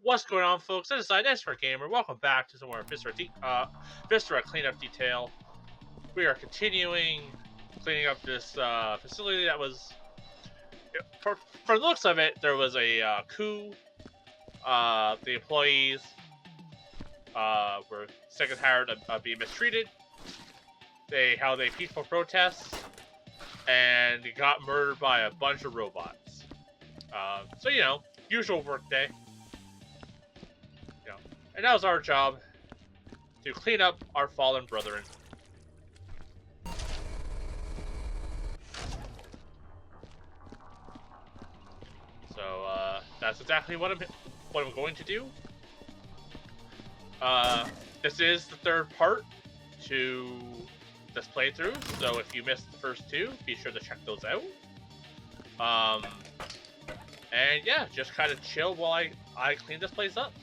What's going on, folks? This is Nightstargamer. Welcome back to some more Viscera cleanup detail. We are continuing cleaning up this facility that was, for the looks of it, there was a coup. The employees were sick and tired of being mistreated. They held a peaceful protest and got murdered by a bunch of robots. So, usual work day. And that was our job, to clean up our fallen brethren. So that's exactly what I'm going to do. This is the third part to this playthrough, so if you missed the first two, be sure to check those out. And yeah, just kind of chill while I clean this place up.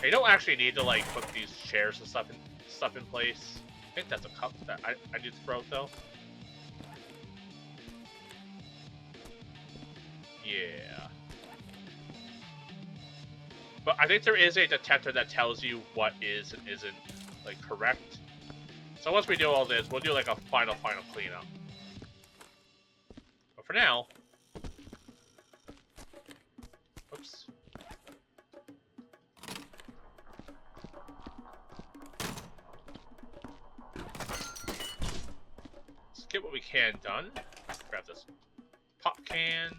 You don't actually need to put these chairs and stuff in place. I think that's a cup that I need to throw though. Yeah. But I think there is a detector that tells you what is and isn't correct. So once we do all this, we'll do a final cleanup. But for now, oops. Get what we can done. Grab this pop can,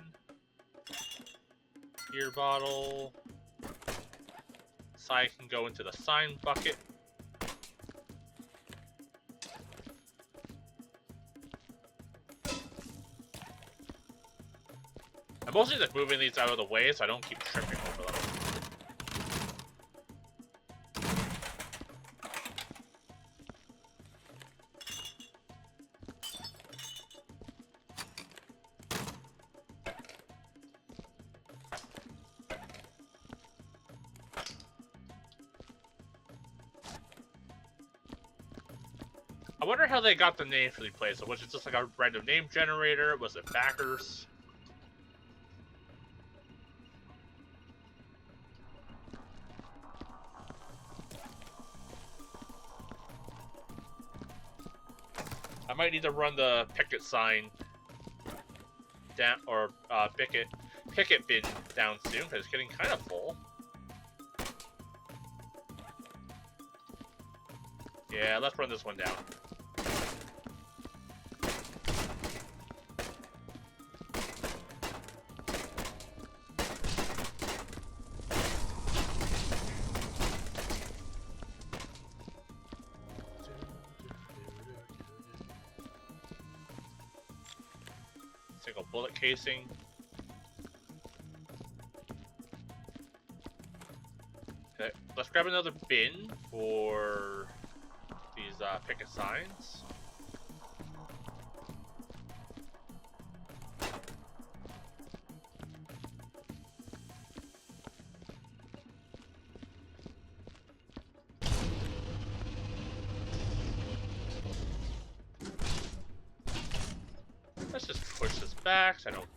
beer bottle. Sign can go into the sign bucket. I'm mostly just moving these out of the way so I don't keep tripping over them. I wonder how they got the name for the place. Was it just a random name generator? Was it backers? I might need to run the picket sign down, or picket bin down soon, because it's getting kind of full. Yeah, let's run this one down. Single bullet casing. Okay, let's grab another bin for these picket signs. Let's just push this back so I don't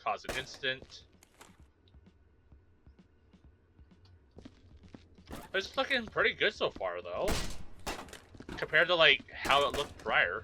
cause an incident. But it's looking pretty good so far, though, compared to how it looked prior.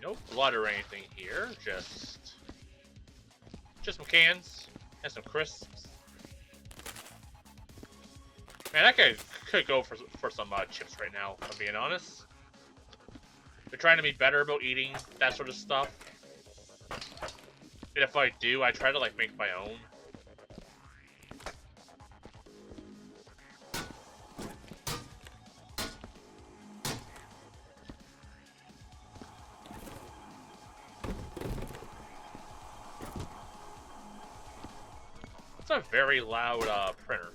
No blood or anything here, just some cans and some crisps. Man, that guy could go for some chips right now, if I'm being honest. They're trying to be better about eating that sort of stuff. And if I do, I try to make my own. It's a very loud printer.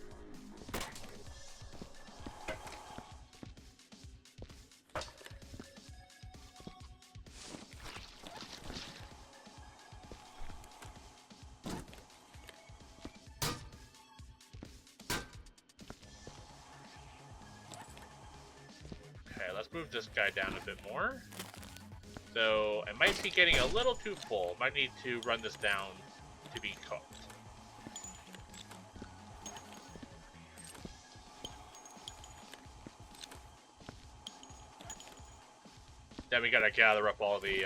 Okay, let's move this guy down a bit more. So, it might be getting a little too full. Might need to run this down to be cooked. Then we gotta gather up all the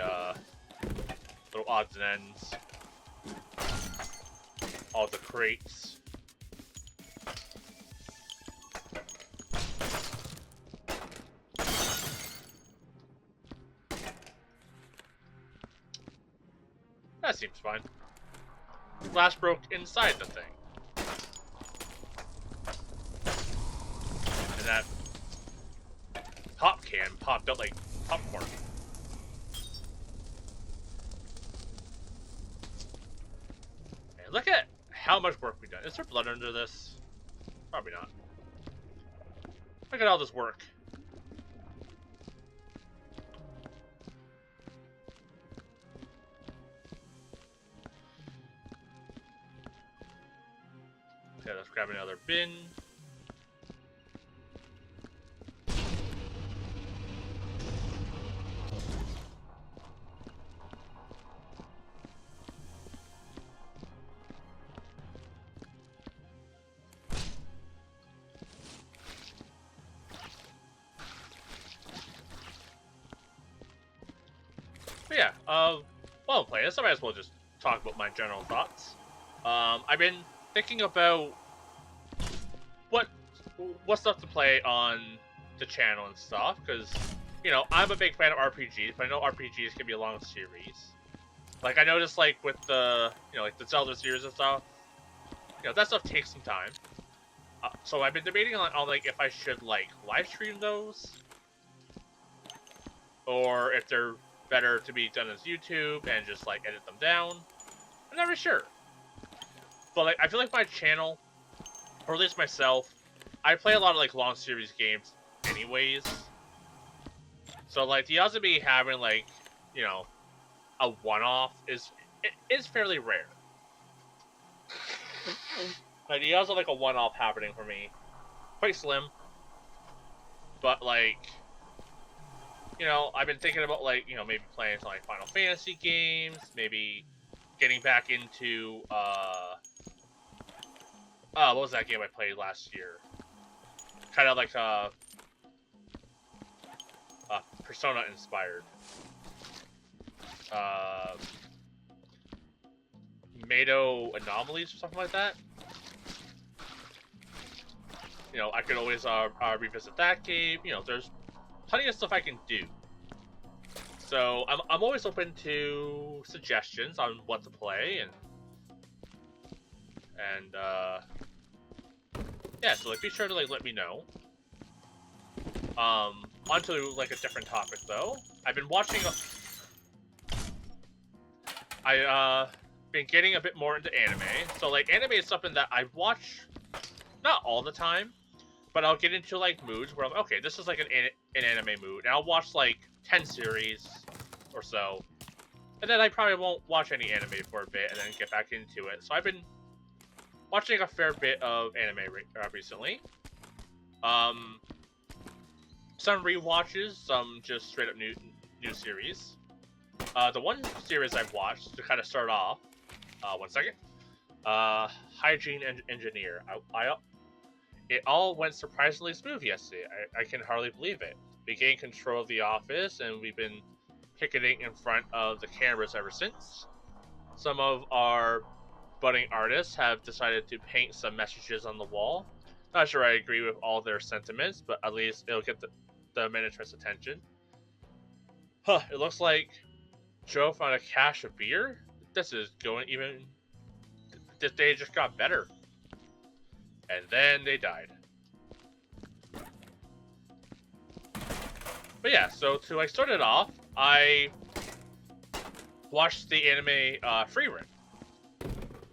little odds and ends. All the crates. That seems fine. Glass broke inside the thing. And that pop can popped out like popcorn. And look at how much work we've done. Is there blood under this? Probably not. Look at all this work. Okay, let's grab another bin. But yeah, while I'm playing this, I might as well just talk about my general thoughts. I've been thinking about what stuff to play on the channel and stuff, because, you know, I'm a big fan of RPGs, but I know RPGs can be a long series. Like, I noticed, like, with the, you know, like, the Zelda series and stuff, you know, that stuff takes some time. So I've been debating on, like, if I should, like, live stream those, or if they're better to be done as YouTube and just, like, edit them down. I'm not really sure. But, like, I feel like my channel, or at least myself, I play a lot of, like, long series games anyways. So, like, the odds of me having, like, you know, a one-off is fairly rare. Like, the odds of, like, a one-off happening for me, quite slim. But, like, you know, I've been thinking about, like, you know, maybe playing some, like, Final Fantasy games, maybe getting back into, what was that game I played last year? Kind of like, Persona inspired. Mado Anomalies or something like that. You know, I could always, revisit that game. You know, there's plenty of stuff I can do. So, I'm always open to suggestions on what to play, and yeah, so, like, be sure to, like, let me know. Onto, like, a different topic, though. I've been watching been getting a bit more into anime. So, like, anime is something that I watch not all the time, but I'll get into, like, moods where I'm, okay, this is, like, an anime mood, and I'll watch, like, 10 series or so, and then I probably won't watch any anime for a bit, and then get back into it. So I've been watching a fair bit of anime recently. Some rewatches, some just straight up new series. The one series I've watched to kind of start off, one second, Hygiene Engineer. It all went surprisingly smooth yesterday. I can hardly believe it. We gained control of the office, and we've been picketing in front of the cameras ever since. Some of our budding artists have decided to paint some messages on the wall. Not sure I agree with all their sentiments, but at least it'll get the management's attention. Huh, it looks like Joe found a cache of beer? This is going even... This day just got better. And then they died. But yeah, so to, like, start it off, I watched the anime Free Run.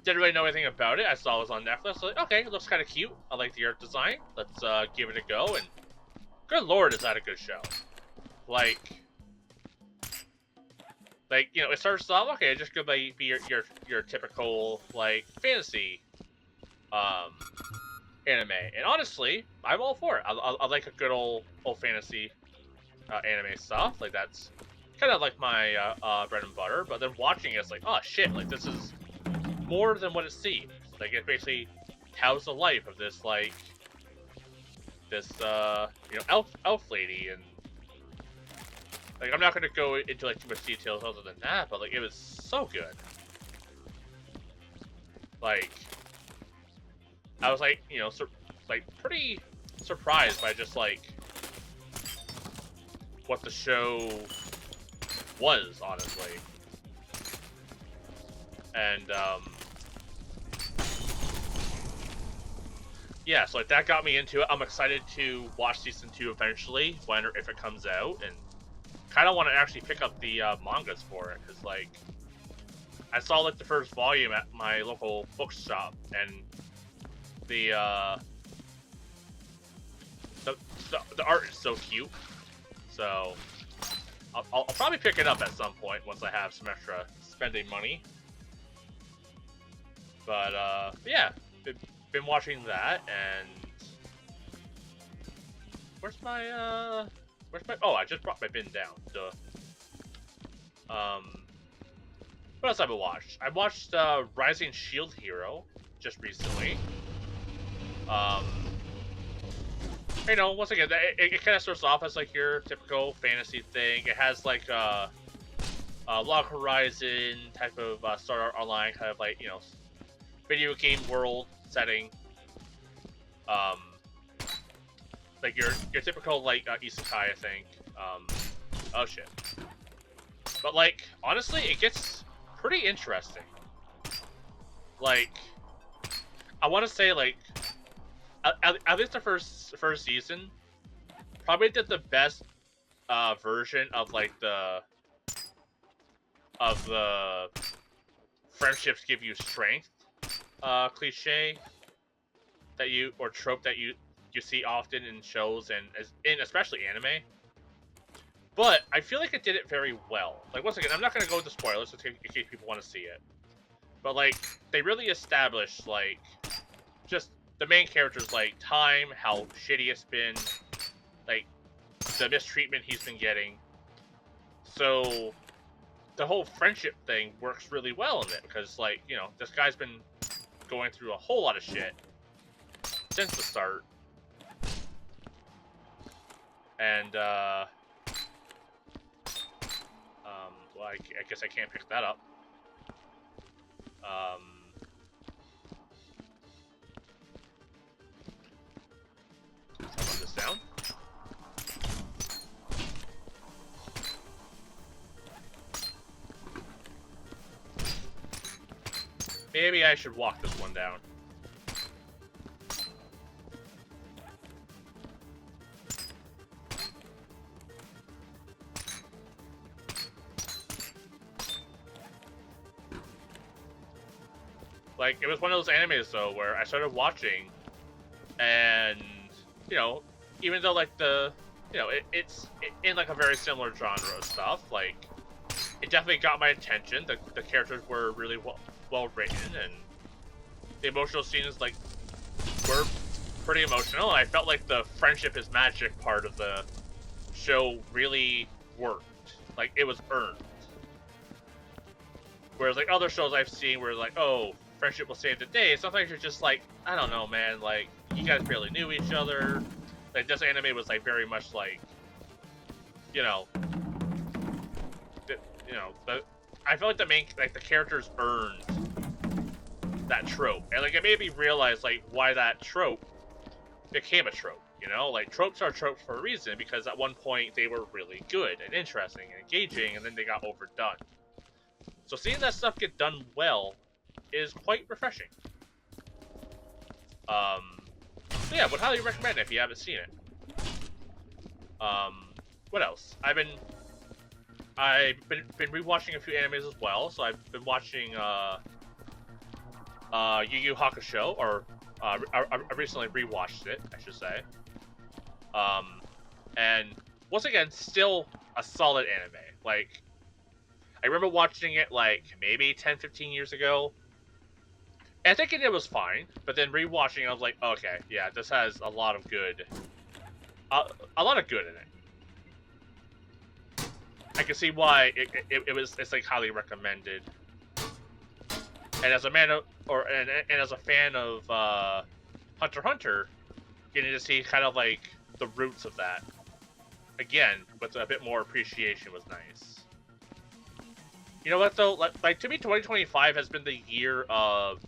Didn't really know anything about it. I saw it was on Netflix. So like, okay, it looks kind of cute. I like the art design. Let's give it a go. And good lord, is that a good show? Like you know, it starts off okay. Just gonna be your typical like fantasy anime. And honestly, I'm all for it. I like a good old fantasy anime stuff. Like that's kind of like my bread and butter. But then watching it, it's like, oh shit! Like this is more than what it seems. Like it basically tells the life of this like this you know elf lady, and like I'm not gonna go into like too much details other than that, but like it was so good. Like I was like, you know, like pretty surprised by just like what the show was, honestly. And yeah, so like that got me into it. I'm excited to watch season 2 eventually, when or if it comes out, and kind of want to actually pick up the mangas for it, because like I saw like the first volume at my local bookshop, and the art is so cute. So I'll probably pick it up at some point once I have some extra spending money. But yeah, been watching that, and where's my oh, I just brought my bin down. Duh. What else have I watched? I watched Rising Shield Hero just recently. You know, once again, it kind of starts off as like your typical fantasy thing. It has like a Log Horizon type of Sword Art Online kind of like, you know, video game world setting. Like your typical like isekai, I think. Oh shit. But like honestly, it gets pretty interesting. Like I want to say like at least the first season probably did the best version of like the friendships give you strength cliche that you, or trope that you see often in shows and in especially anime. But I feel like it did it very well. Like once again, I'm not gonna go into spoilers in case people want to see it. But like they really established like just the main character's like time, how shitty it's been, like the mistreatment he's been getting. So the whole friendship thing works really well in it, because like, you know, this guy's been going through a whole lot of shit since the start. And well, I guess I can't pick that up. Put this down. Maybe I should walk this one down. Like, it was one of those animes, though, where I started watching, and, you know, even though, like, you know, it's in, like, a very similar genre of stuff, like, it definitely got my attention. The characters were really well written, and the emotional scenes, like, were pretty emotional, and I felt like the friendship is magic part of the show really worked. Like, it was earned. Whereas, like, other shows I've seen where, like, oh, friendship will save the day, sometimes you're just like, I don't know, man, like, you guys barely knew each other. Like, this anime was, like, very much like, you know, I feel like the characters earned that trope, and like it made me realize like why that trope became a trope. You know, like tropes are tropes for a reason, because at one point they were really good and interesting and engaging, and then they got overdone. So seeing that stuff get done well is quite refreshing. So yeah, would highly recommend it if you haven't seen it. What else? I've been rewatching a few animes as well. So I've been watching Yu Yu Hakusho, or I recently rewatched it, I should say. And once again, still a solid anime. Like, I remember watching it like maybe 10, 15 years ago. And I think it was fine, but then rewatching it, I was like, okay, yeah, this has a lot of good, a lot of good in it. I can see why it's like highly recommended. And as a man of, and as a fan of Hunter x Hunter, getting to see kind of like the roots of that again with a bit more appreciation was nice. You know what though? Like to me, 2025 has been the year of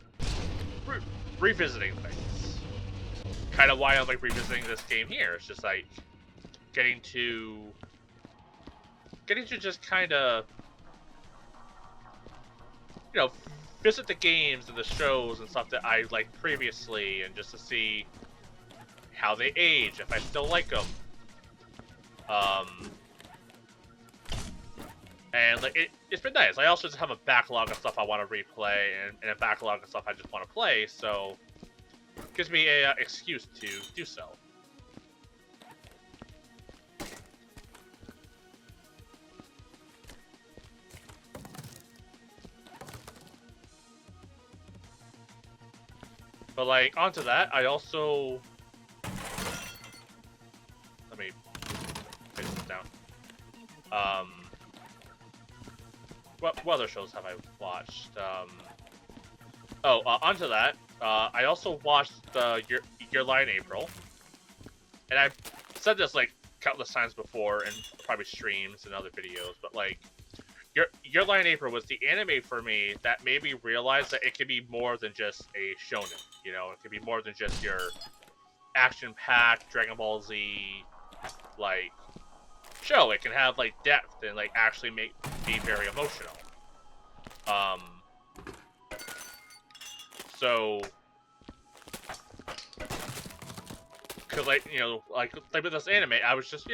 revisiting things. Kind of why I'm like revisiting this game here. It's just like getting to just kind of, you know, visit the games and the shows and stuff that I liked previously, and just to see how they age, if I still like them. And like it's been nice. I also just have a backlog of stuff I want to replay, and a backlog of stuff I just want to play, so it gives me a excuse to do so. But like, onto that, I also... Let me face this down. What other shows have I watched? Onto that, I also watched Your Lie in April. And I've said this like countless times before in probably streams and other videos, but like, Your Lie in April was the anime for me that made me realize that it could be more than just a shonen. You know, it could be more than just your action-packed Dragon Ball Z like show. It can have like depth and like actually be very emotional. So, cause like like with this anime, I was just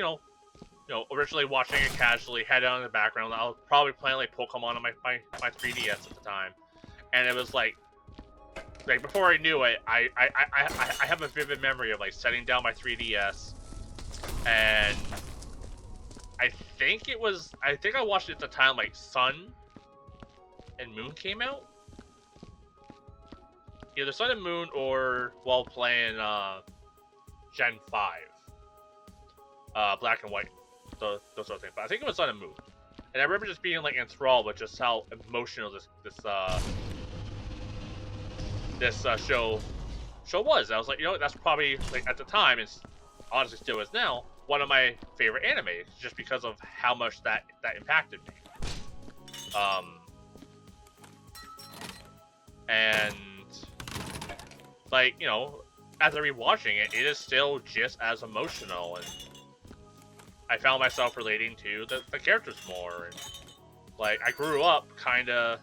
originally watching it casually, had it on in the background. I was probably playing like Pokemon on my 3DS at the time, and it was like before I knew it, I have a vivid memory of like setting down my 3DS, and I think I watched it at the time like Sun and Moon came out. Either Sun and Moon or while playing Gen 5. Black and White. Those sort of things. But I think it was Sun and Moon. And I remember just being like enthralled with just how emotional this show was. I was like, that's probably like at the time, and honestly still is now, one of my favorite animes, just because of how much that impacted me. And like, as I rewatching it, it is still just as emotional, and I found myself relating to the characters more. And like, I grew up kind of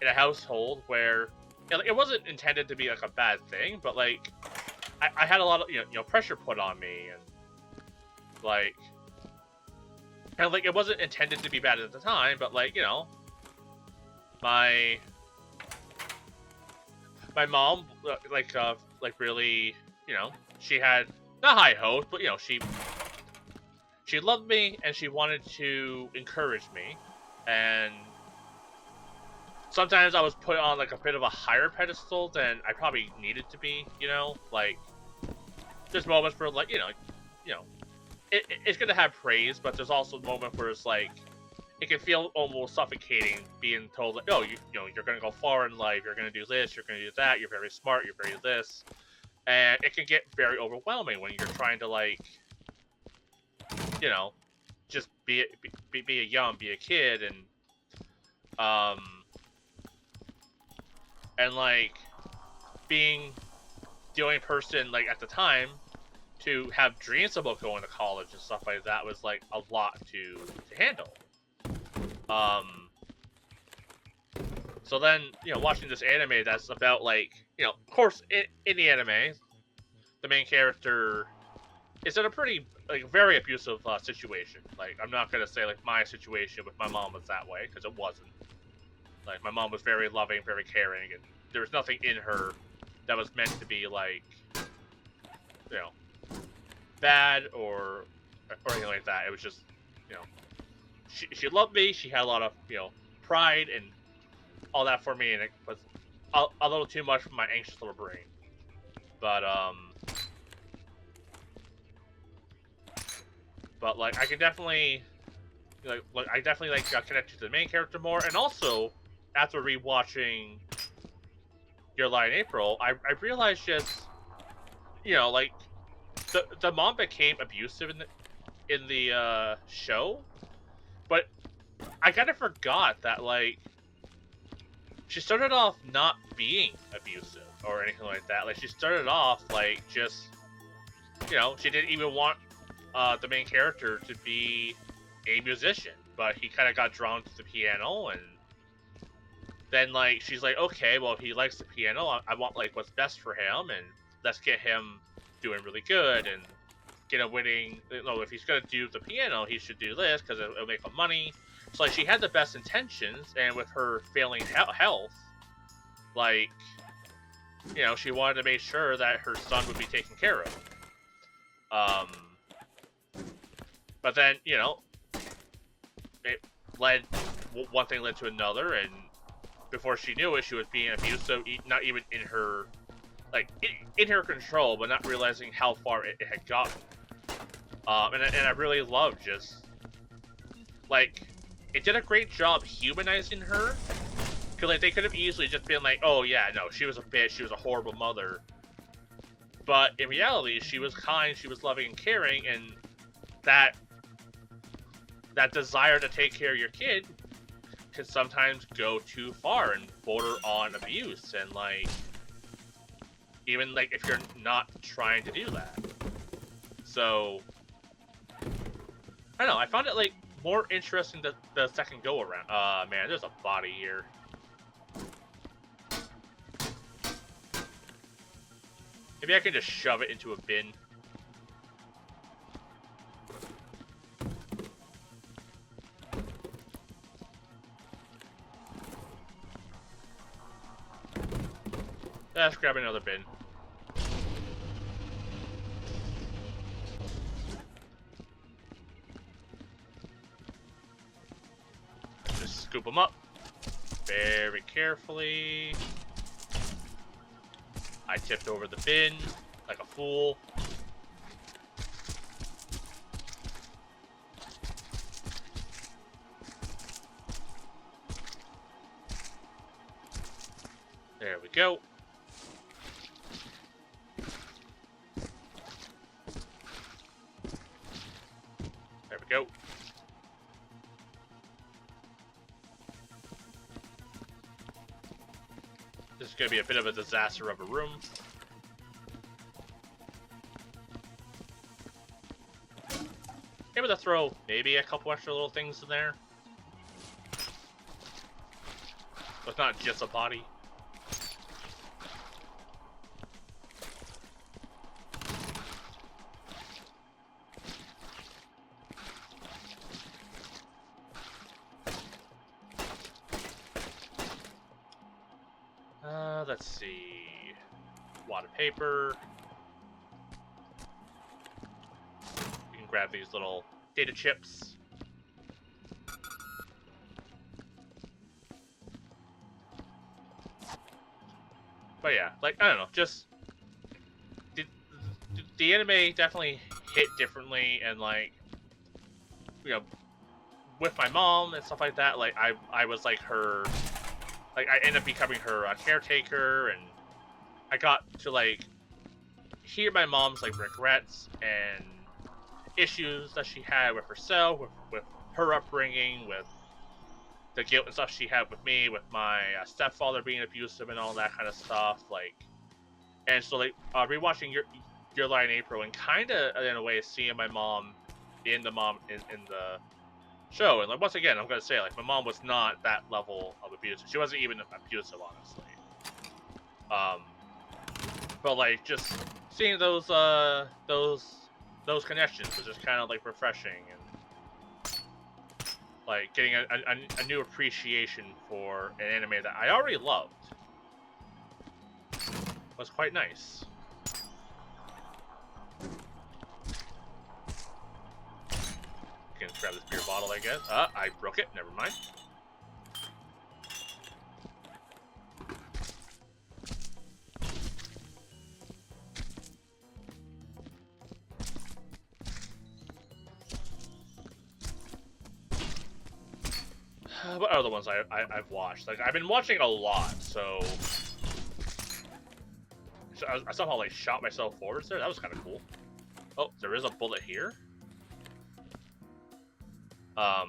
in a household where it wasn't intended to be like a bad thing, but like I had a lot of pressure put on me, and like it wasn't intended to be bad at the time, but like my mom like really she had not high hopes, but she loved me, and she wanted to encourage me, and sometimes I was put on like a bit of a higher pedestal than I probably needed to be. Like there's moments where like it's gonna have praise, but there's also moments where it's like it can feel almost suffocating, being told like, you're gonna go far in life, you're gonna do this, you're gonna do that, you're very smart, you're very this, and it can get very overwhelming when you're trying to like just be a kid, and like being the only person like at the time to have dreams about going to college and stuff like that was like a lot to handle. So then, watching this anime that's about like, of course, in the anime, the main character is in a pretty, like, very abusive situation. Like, I'm not gonna say like my situation with my mom was that way, because it wasn't. Like, my mom was very loving, very caring, and there was nothing in her that was meant to be like, you know, bad or anything like that. It was just, you know, she loved me. She had a lot of, you know, pride and all that for me, and it was a little too much for my anxious little brain. But like I can definitely I definitely got connected to the main character more, and also after rewatching Your Lie in April, I realized just, you know, like the mom became abusive in the show, but I kind of forgot that like she started off not being abusive or anything like that. Like she started off like just, you know, she didn't even want the main character to be a musician, but he kind of got drawn to the piano, and then like she's like, okay, well if he likes the piano, I want like what's best for him, and let's get him doing really good and get a winning. You know, if he's gonna do the piano, he should do this because it'll make him money. So like she had the best intentions, and with her failing health, like, you know, she wanted to make sure that her son would be taken care of. But then, you know, it led, one thing led to another, and before she knew it, she was being abused, so not even in her, like, in her control, but not realizing how far it had gotten. And I really loved just, like, it did a great job humanizing her, because, like, they could have easily just been like, oh, yeah, no, she was a bitch, she was a horrible mother. But in reality, she was kind, she was loving and caring, and that desire to take care of your kid can sometimes go too far and border on abuse, and like, even like if you're not trying to do that. So I don't know, I found it like more interesting the second go around. Man, there's a body here. Maybe I can just shove it into a bin. Let's grab another bin. Just scoop them up very carefully. I tipped over the bin like a fool. There we go. There we go. This is going to be a bit of a disaster of a room. Able to throw maybe a couple extra little things in there. So it's not just a body. Let's see. Wad of paper. You can grab these little data chips. But yeah, like, I don't know, just the anime definitely hit differently, and like, you know, with my mom and stuff like that, like I was like her. Like, I ended up becoming her caretaker, and I got to, like, hear my mom's, like, regrets and issues that she had with herself, with her upbringing, with the guilt and stuff she had with me, with my stepfather being abusive and all that kind of stuff, like, and so, like, rewatching Your Lie in April, and kind of, in a way, seeing my mom in the show, and like, once again, I'm gonna say, like, my mom was not that level of abusive. She wasn't even abusive, honestly. But like, just seeing those connections was just kind of like refreshing, and like getting a new appreciation for an anime that I already loved. was quite nice. Can grab this beer bottle, I guess. I broke it. Never mind. What are the ones I've watched? Like, I've been watching a lot, so I somehow like shot myself forwards there. That was kind of cool. Oh, there is a bullet here. My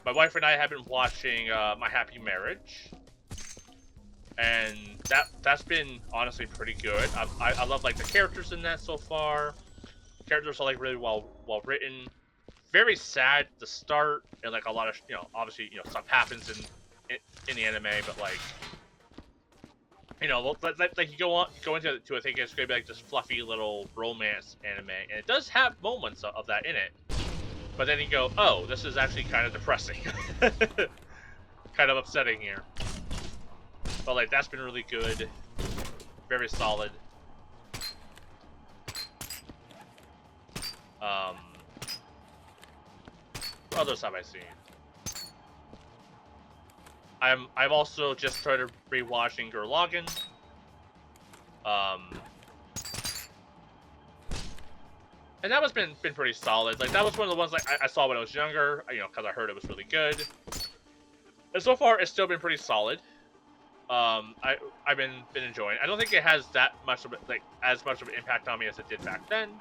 wife and I have been watching My Happy Marriage, and that's been honestly pretty good. I love like the characters in that so far. Characters are like really well written. Very sad at the start, and like a lot of obviously stuff happens in the anime, but like like you go into it I think it's gonna be like this fluffy little romance anime, and it does have moments of that in it. But then you go, oh, this is actually kind of depressing, kind of upsetting here. But like that's been really good, very solid. What others have I seen? I've also just started rewatching Gurlagen. And that was been pretty solid. Like that was one of the ones like I saw when I was younger, because I heard it was really good. And so far, it's still been pretty solid. I've been enjoying it. I don't think it has that much of as much of an impact on me as it did back then.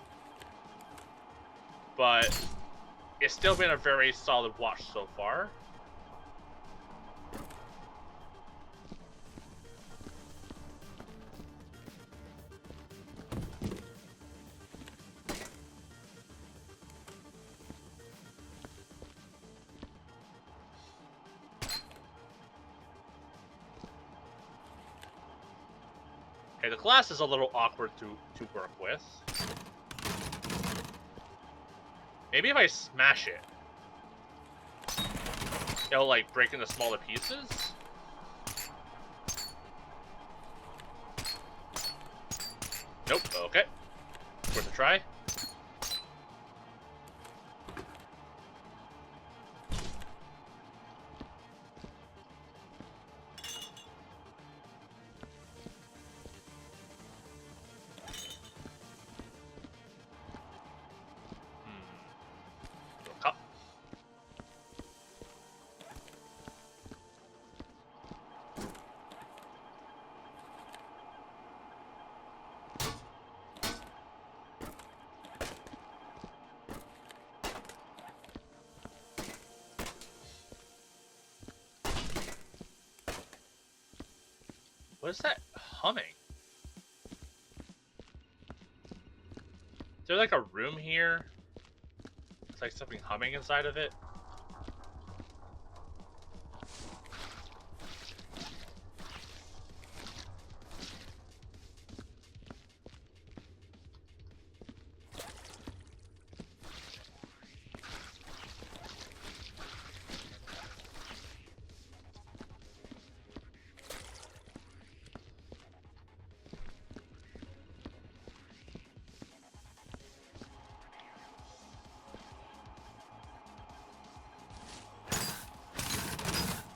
But it's still been a very solid watch so far. Okay, the glass is a little awkward to work with. Maybe if I smash it, it'll like break into smaller pieces. Nope. Okay. Worth a try. Cup. What is that humming? Is there like a room here? It's like something humming inside of it.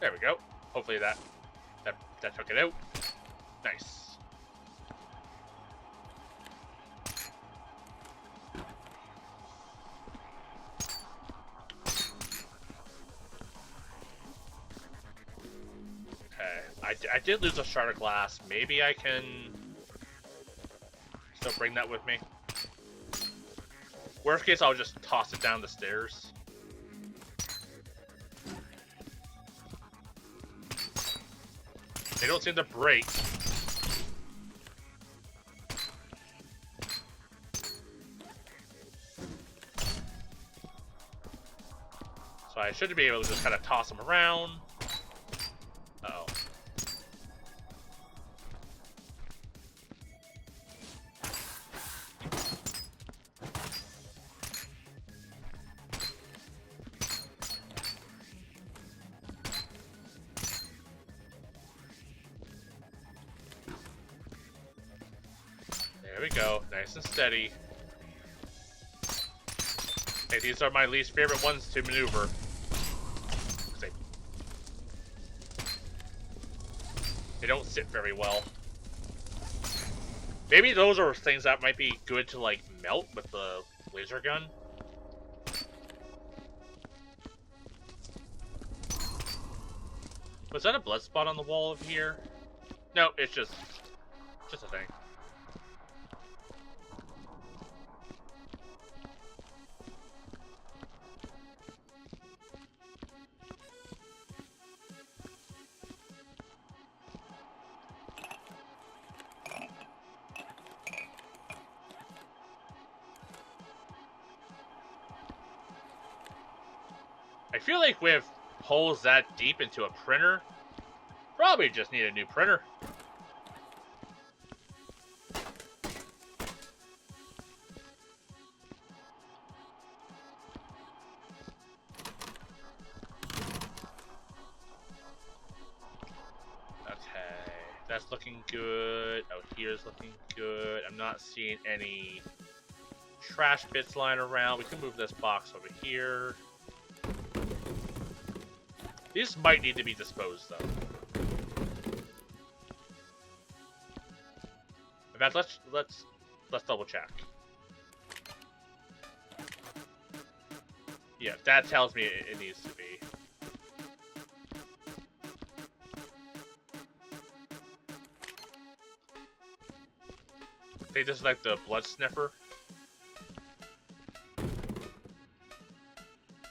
There we go. Hopefully that took it out. Nice. Okay. I did lose a shard of glass. Maybe I can still bring that with me. Worst case, I'll just toss it down the stairs. They don't seem to break. So I should be able to just kind of toss them around. Uh-oh. There we go. Nice and steady. Hey, these are my least favorite ones to maneuver. They don't sit very well. Maybe those are things that might be good to, like, melt with the laser gun. Was that a blood spot on the wall of here? No, it's just a thing. I feel like with holes that deep into a printer, probably just need a new printer. Okay, that's looking good. Oh, here's looking good. I'm not seeing any trash bits lying around. We can move this box over here. These might need to be disposed of. In fact, let's double check. Yeah, that tells me it needs to be. They just like the blood sniffer.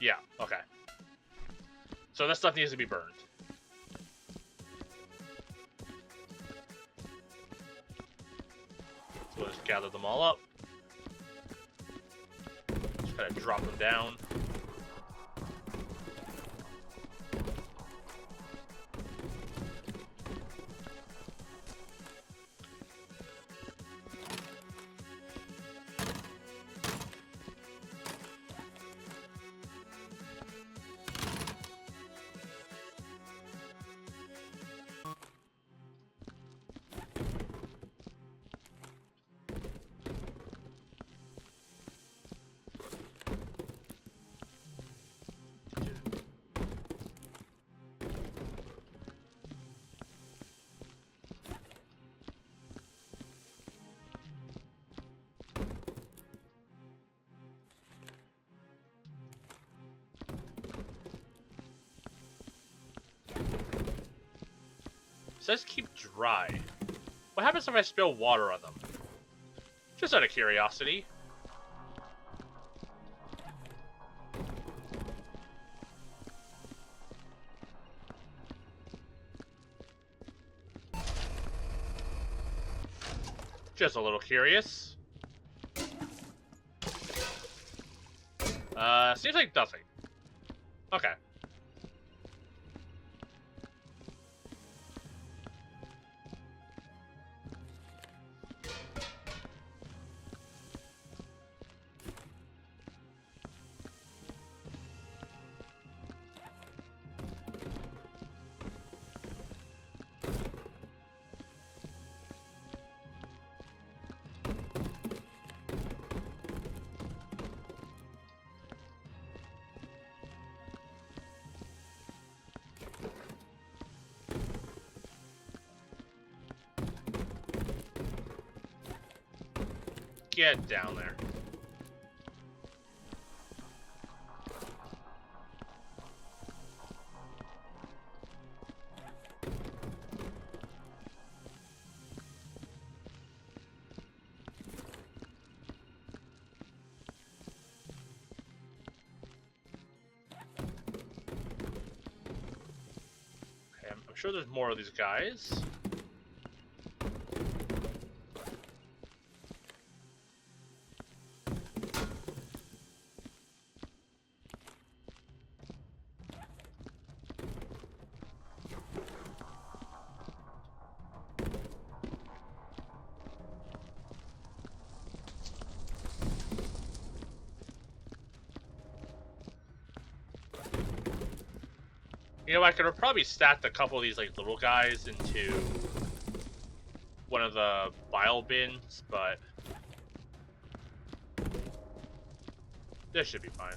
Yeah, okay. So that stuff needs to be burned. So we'll just gather them all up. Just kind of drop them down. It says keep dry. What happens if I spill water on them? Just out of curiosity. Just a little curious. Seems like nothing. Okay. Get down there. Okay, I'm sure there's more of these guys. You know, I could have probably stacked a couple of these, like, little guys into one of the bile bins, but this should be fine.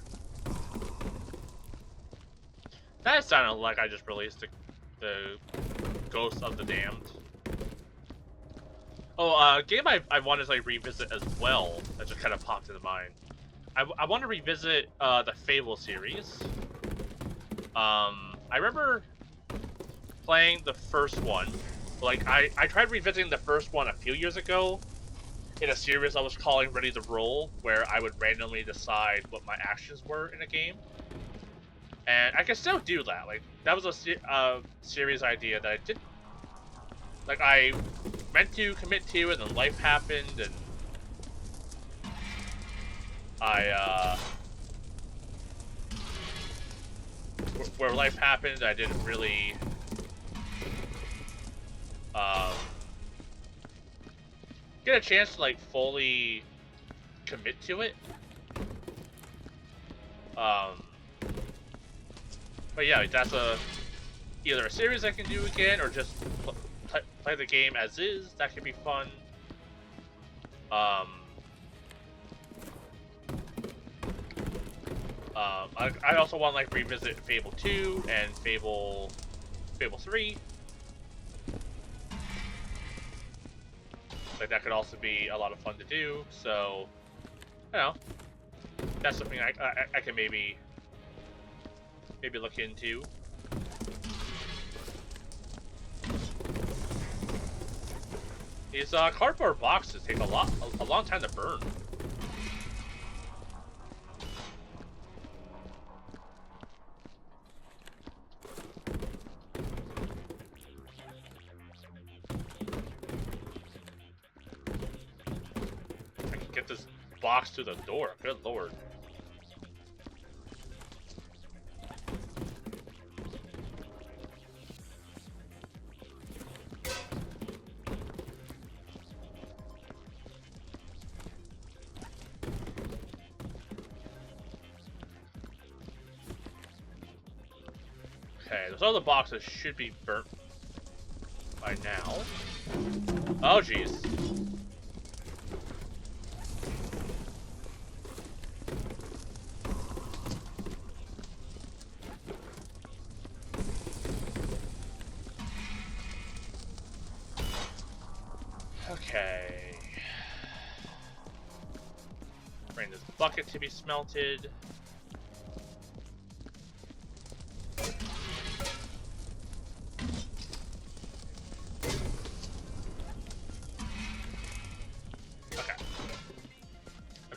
That sounded like I just released the Ghost of the Damned. Oh, a game I want to like revisit as well that just kind of popped into mind. I want to revisit the Fable series. I remember playing the first one. Like I tried revisiting the first one a few years ago in a series I was calling Ready to Roll, where I would randomly decide what my actions were in a game. And I can still do that. Like that was a series idea that I did. Like I meant to commit to, and then life happened, and where life happened, I didn't really get a chance to like fully commit to it. But yeah, that's either a series I can do again, or just play the game as is. That could be fun. I also want to like revisit Fable 2 and Fable 3. Like that could also be a lot of fun to do. So, you know, that's something I can maybe look into. These cardboard boxes take a long time to burn. I can get this box to the door. Good lord. Okay, those other boxes should be burnt by now. Oh, jeez. Okay. Bring this bucket to be smelted.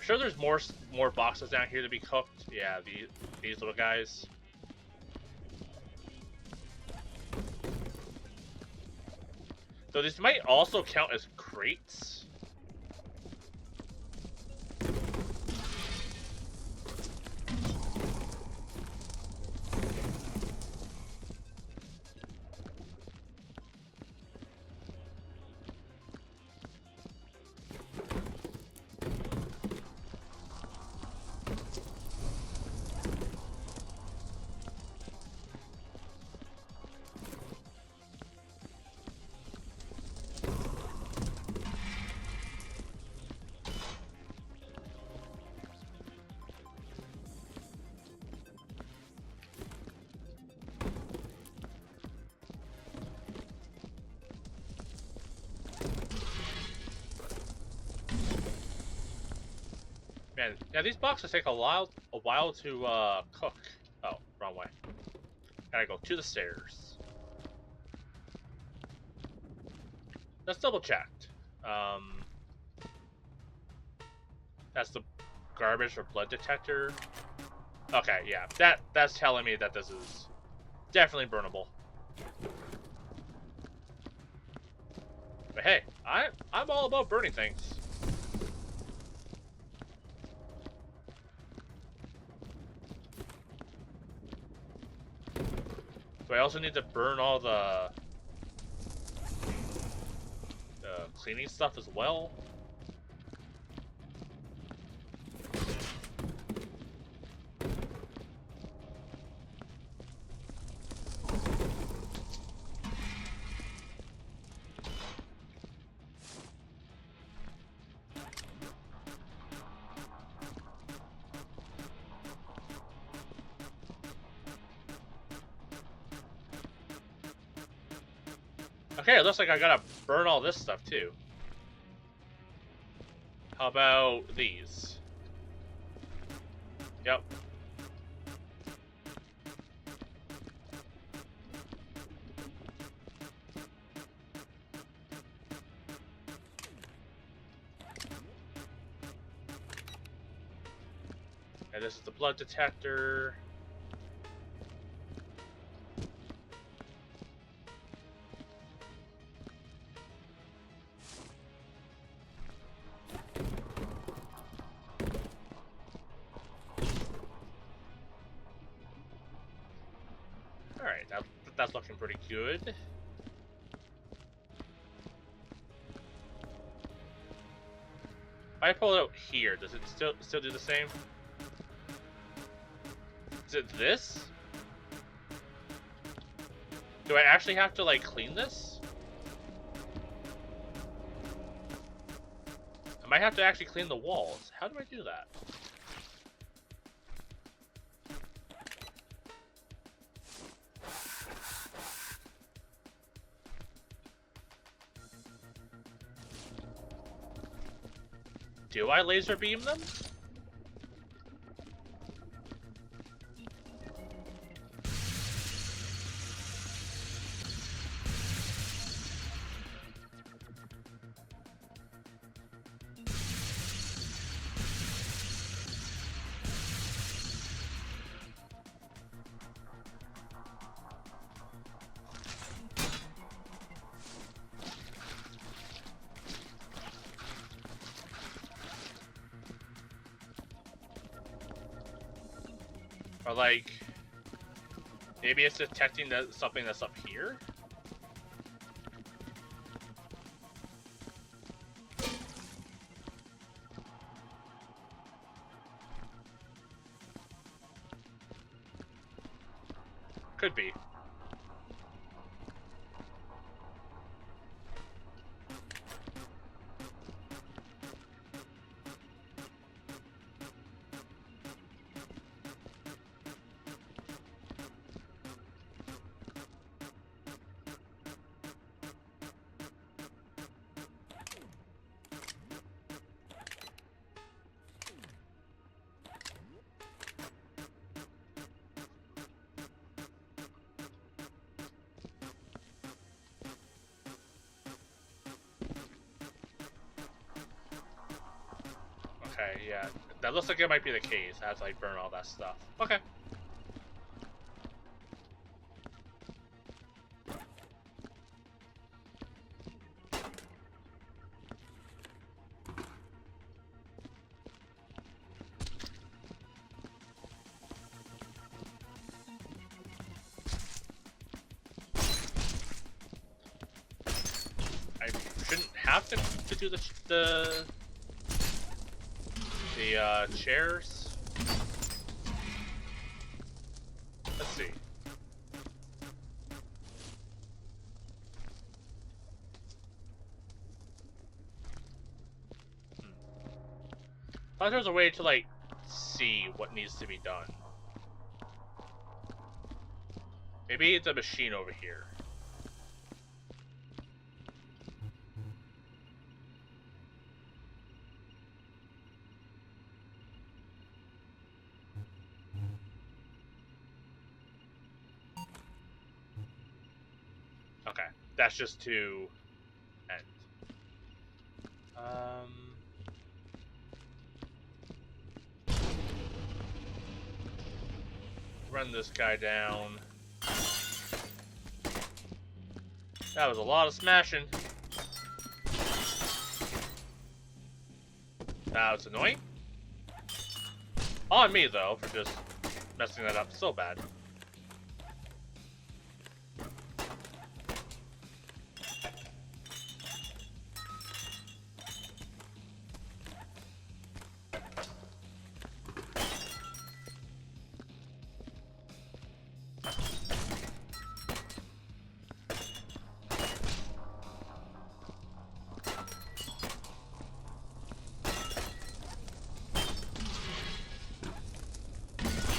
Sure, there's more boxes down here to be cooked. Yeah, these little guys. So these might also count as crates. Man, yeah, these boxes take a while to cook. Oh, wrong way. Gotta go to the stairs. Let's double check. That's the garbage or blood detector. Okay, yeah, that's telling me that this is definitely burnable. But hey, I'm all about burning things. So I also need to burn all the cleaning stuff as well. Okay, it looks like I gotta burn all this stuff too. How about these? Yep. And this is the blood detector. Alright, that's looking pretty good. If I pull it out here, does it still do the same? Is it this? Do I actually have to, like, clean this? I might have to actually clean the walls. How do I do that? Do I laser beam them? Or like, maybe it's detecting something that's up here? Could be. Okay, yeah. That looks like it might be the case. I have to like burn all that stuff. Okay. I shouldn't have to do the chairs. Let's see. I thought there was a way to like see what needs to be done. Maybe it's a machine over here. Okay, that's just to end. Run this guy down. That was a lot of smashing. That was annoying. On me though for just messing that up so bad.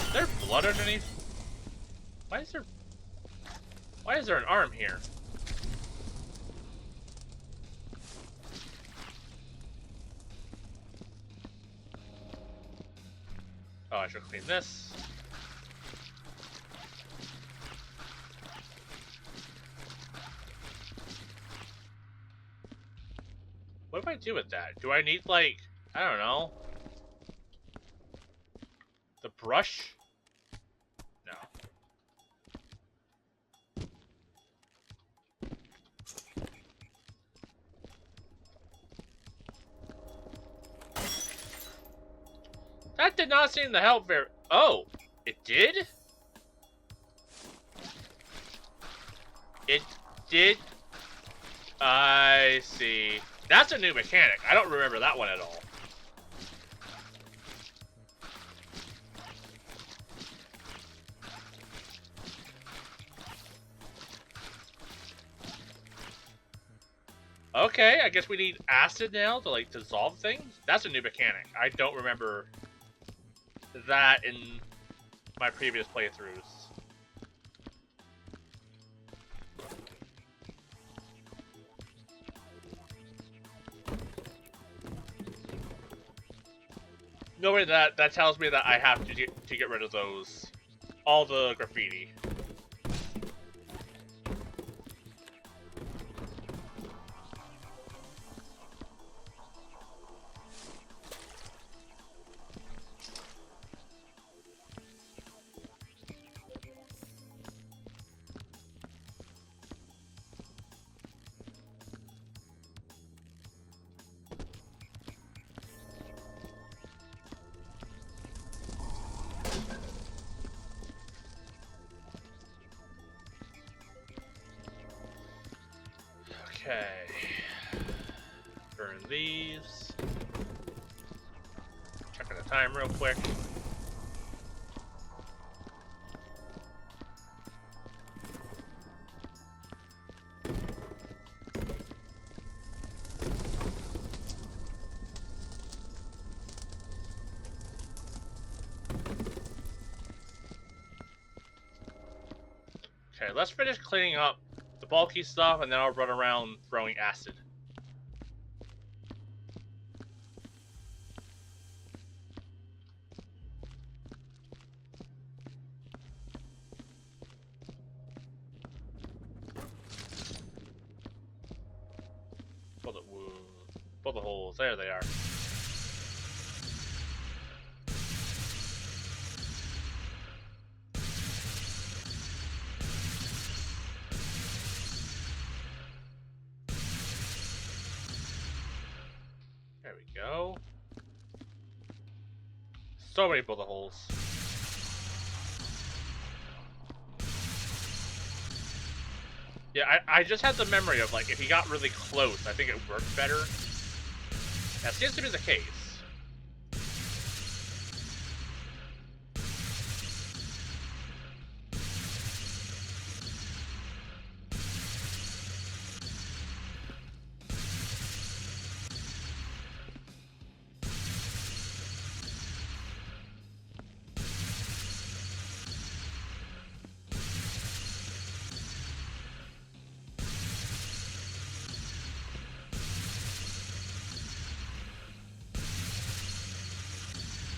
Is there blood underneath? Why is there an arm here? Oh, I should clean this. What do I do with that? Do I need, like, I don't know, the brush? No. That did not seem to help very... Oh, it did? It did? I see. That's a new mechanic. I don't remember that one at all. Okay, I guess we need acid now to, like, dissolve things? That's a new mechanic. I don't remember that in my previous playthroughs. Knowing that, that tells me that I have to get rid of those. All the graffiti. Okay. Burn these. Checking the time real quick. Okay, let's finish cleaning up the bulky stuff, and then I'll run around throwing acid. Pull the holes. There they are. There we go. So many bullet holes. Yeah, I just had the memory of, like, if he got really close, I think it worked better. That seems to be the case.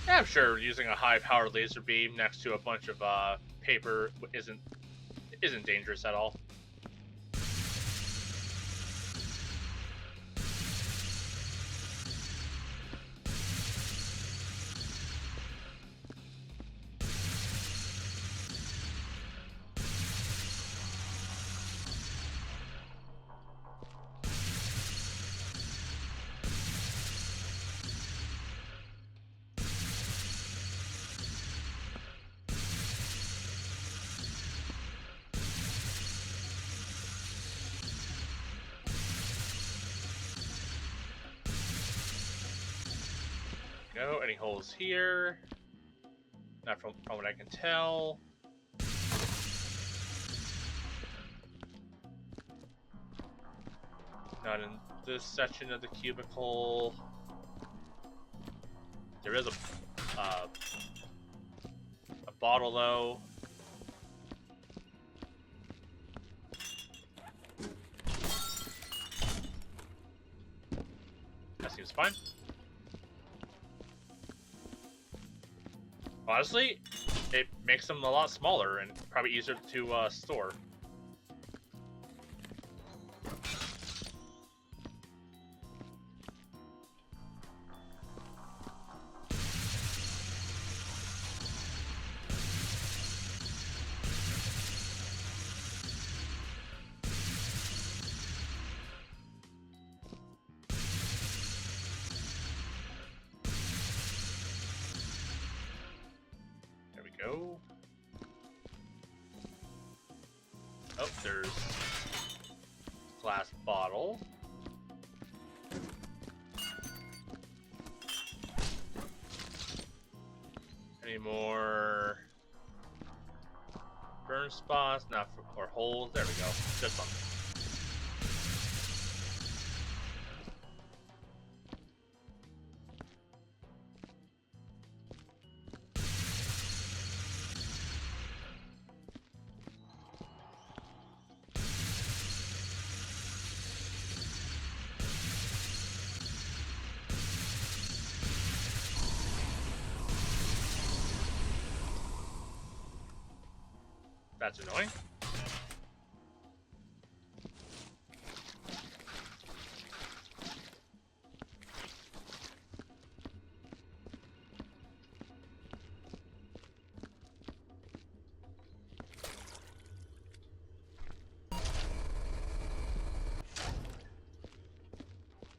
Yeah, I'm sure using a high-powered laser beam next to a bunch of paper isn't dangerous at all. No, any holes here? Not from what I can tell. Not in this section of the cubicle. There is a bottle though. That seems fine. honestly, it makes them a lot smaller and probably easier to store. There we go. Oh, there's glass bottle. Any more burn spots? Not for, or holes. There we go. Just something. That's annoying.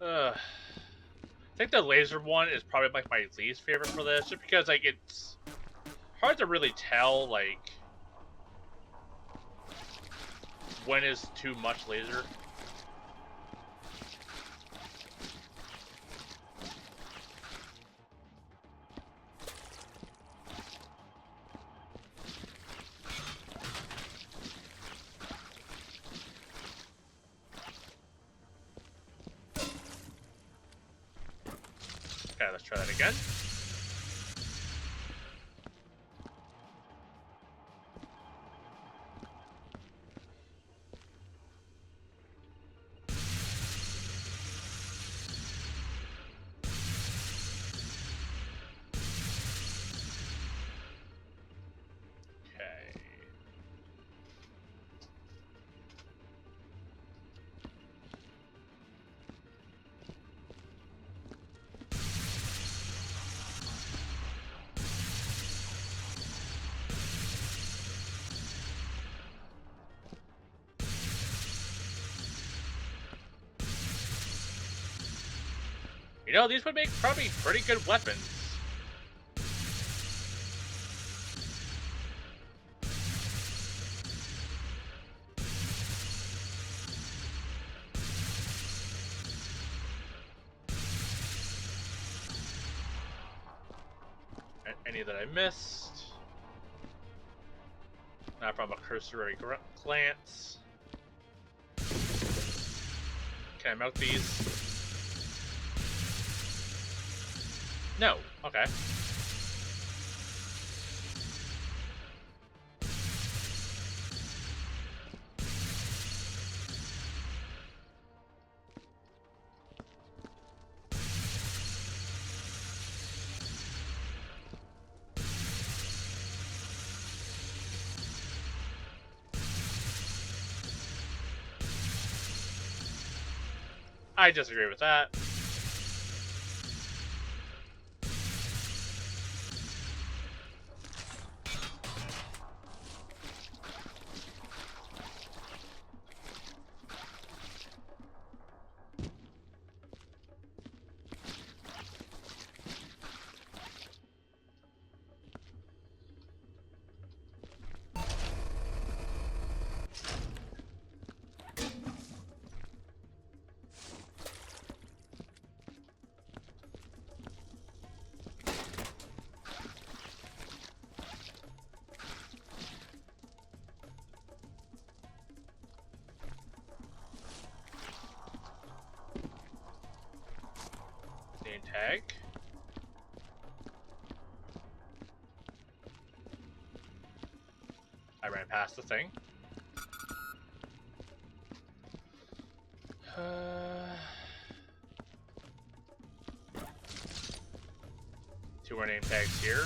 I think the laser one is probably like my least favorite for this, just because like it's hard to really tell like when is too much laser. Okay, let's try that again. Okay. You know, these would make probably pretty good weapons. Any that I missed? Not from a cursory glance. Can I mount these? No. Okay. I disagree with that. Name tag. I ran past the thing. Two more name tags here.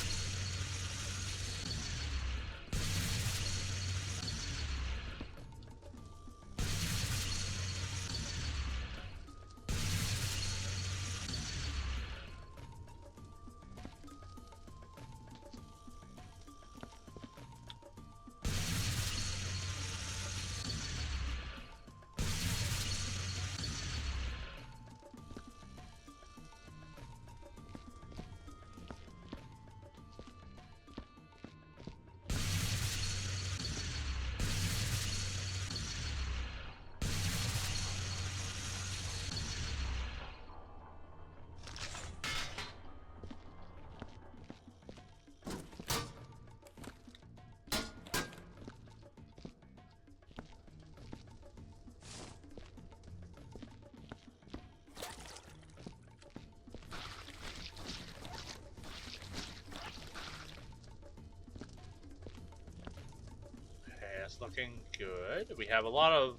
is looking good. We have a lot of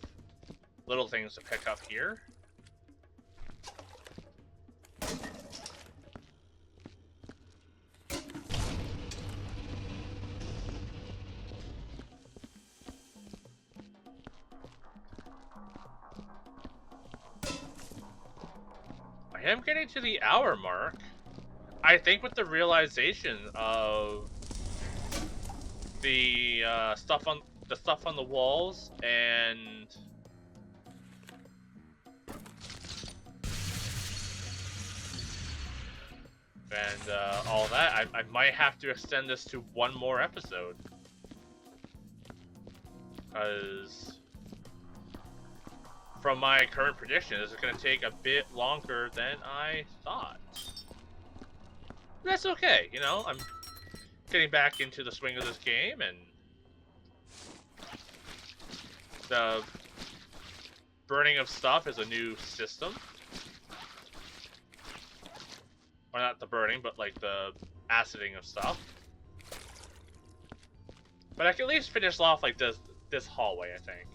little things to pick up here. I am getting to the hour mark. I think with the realization of the stuff on the walls and all that, I might have to extend this to one more episode, because from my current prediction, this is going to take a bit longer than I thought. That's okay, you know, I'm getting back into the swing of this game, and the burning of stuff is a new system. Or not the burning, but like the aciding of stuff. But I can at least finish off like this hallway, I think.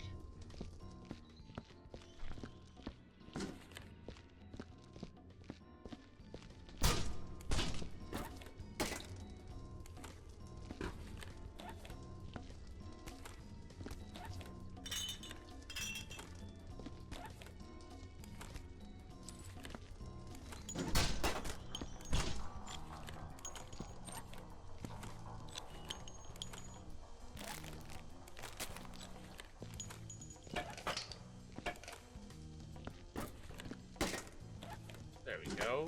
There we go.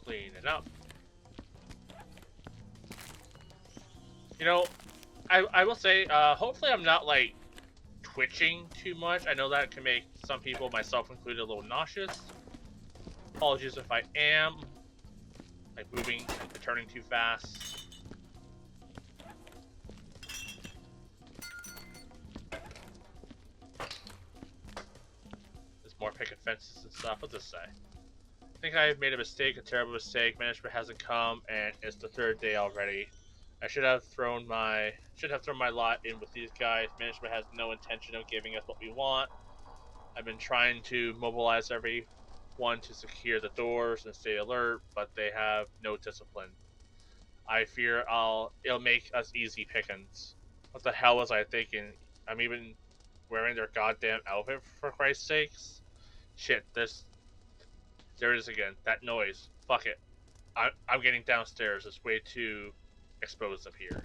Clean it up. You know, I will say, hopefully I'm not, like, twitching too much. I know that can make some people, myself included, a little nauseous. Apologies if I am, like, moving and turning too fast. There's more picket fences and stuff. What's this say? I think I've made a mistake, a terrible mistake. Management hasn't come, and it's the third day already. I should have thrown my lot in with these guys. Management has no intention of giving us what we want. I've been trying to mobilize everyone to secure the doors and stay alert, but they have no discipline. I fear it'll make us easy pickings. What the hell was I thinking? I'm even wearing their goddamn outfit, for Christ's sakes. Shit, there it is again. That noise. Fuck it. I'm getting downstairs. It's way too exposed up here.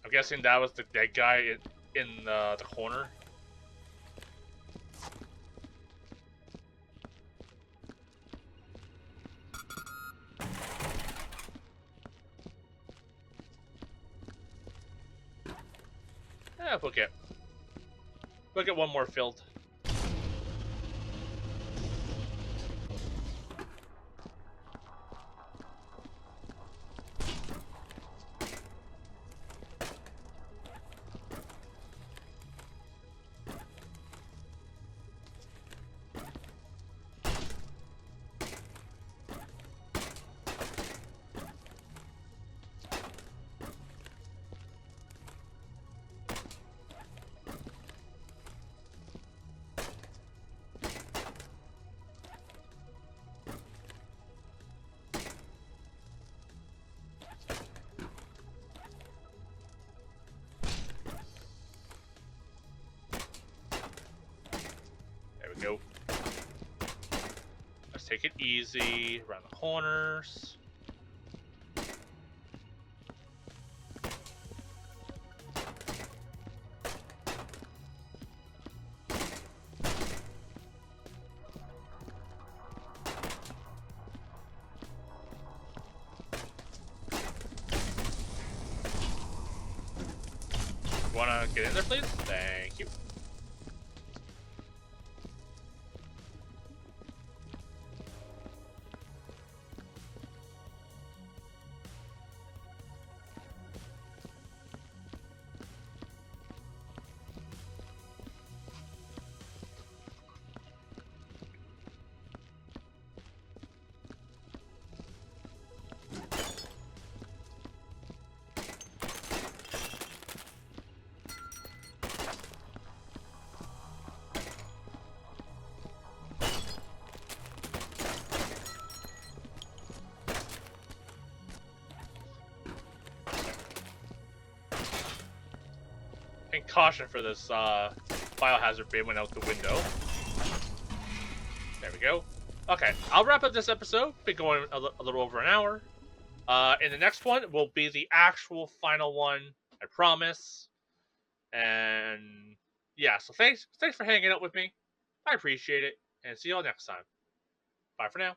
I'm guessing that was the dead guy in the corner. Yeah, we'll get one more filled. Go. Let's take it easy around the corners. Wanna get in there, please? Thank you. caution for this biohazard bin went out the window. There we go. Okay, I'll wrap up this episode. Been going a little over an hour. In the next one will be the actual final one, I promise. And yeah, so thanks for hanging out with me. I appreciate it, and see y'all next time. Bye for now.